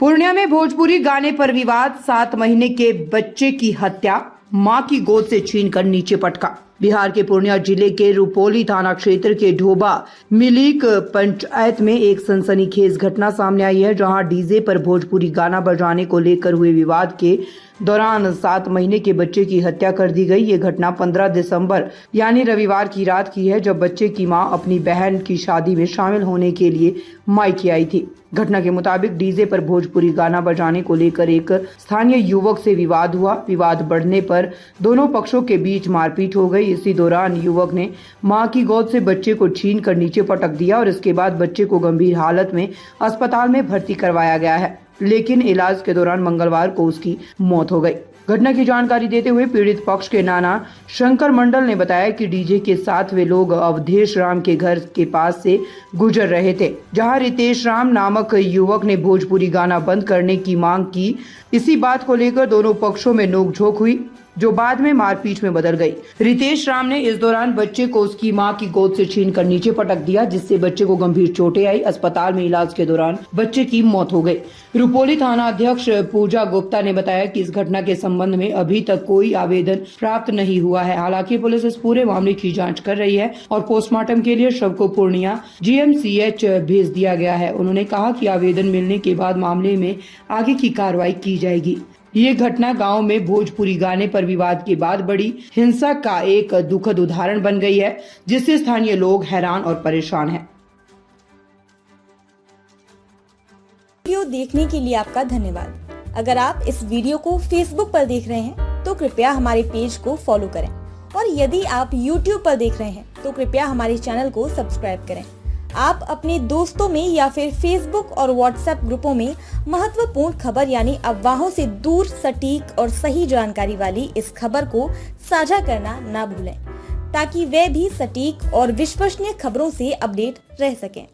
पूर्णिया में भोजपुरी गाने पर विवाद, 7 महीने के बच्चे की हत्या, मां की गोद से छीनकर नीचे पटका। बिहार के पूर्णिया जिले के रुपौली थाना क्षेत्र के ढोबा मिलीक पंचायत में एक सनसनीखेज घटना सामने आई है, जहां डीजे पर भोजपुरी गाना बजाने को लेकर हुए विवाद के दौरान 7 महीने के बच्चे की हत्या कर दी गई। ये घटना 15 दिसंबर यानी रविवार की रात की है, जब बच्चे की मां अपनी बहन की शादी में शामिल होने के लिए मायके आई थी। घटना के मुताबिक डीजे पर भोजपुरी गाना बजाने को लेकर एक स्थानीय युवक से विवाद हुआ। विवाद बढ़ने पर दोनों पक्षों के बीच मारपीट हो गई। इसी दौरान युवक ने मां की गोद से बच्चे को छीनकर नीचे पटक दिया और इसके बाद बच्चे को गंभीर हालत में अस्पताल में भर्ती करवाया गया है, लेकिन इलाज के दौरान मंगलवार को उसकी मौत हो गई। घटना की जानकारी देते हुए पीड़ित पक्ष के नाना शंकर मंडल ने बताया कि डीजे के साथ वे लोग अवधेश राम के घर के पास से गुजर रहे थे, जहां रितेश राम नामक युवक ने भोजपुरी गाना बंद करने की मांग की। इसी बात को लेकर दोनों पक्षों में नोकझोंक हुई, जो बाद में मारपीट में बदल गई। रितेश राम ने इस दौरान बच्चे को उसकी मां की गोद से छीनकर नीचे पटक दिया, जिससे बच्चे को गंभीर चोटें आई। अस्पताल में इलाज के दौरान बच्चे की मौत हो गई। रुपौली थाना अध्यक्ष पूजा गुप्ता ने बताया कि इस घटना के संबंध में अभी तक कोई आवेदन प्राप्त नहीं हुआ है। हालांकि पुलिस इस पूरे मामले की जांच कर रही है और पोस्टमार्टम के लिए शव को पूर्णिया GMCH भेज दिया गया है। उन्होंने कहा कि आवेदन मिलने के बाद मामले में आगे की कार्रवाई की जाएगी। ये घटना गांव में भोजपुरी गाने पर विवाद के बाद बड़ी हिंसा का एक दुखद उदाहरण बन गई है, जिससे स्थानीय लोग हैरान और परेशान हैं। वीडियो देखने के लिए आपका धन्यवाद। अगर आप इस वीडियो को फेसबुक पर देख रहे हैं तो कृपया हमारे पेज को फॉलो करें, और यदि आप YouTube पर देख रहे हैं तो कृपया हमारे चैनल को सब्सक्राइब करें। आप अपने दोस्तों में या फिर फेसबुक और व्हाट्सएप ग्रुपों में महत्वपूर्ण खबर यानी अफवाहों से दूर सटीक और सही जानकारी वाली इस खबर को साझा करना ना भूलें, ताकि वे भी सटीक और विश्वसनीय खबरों से अपडेट रह सकें।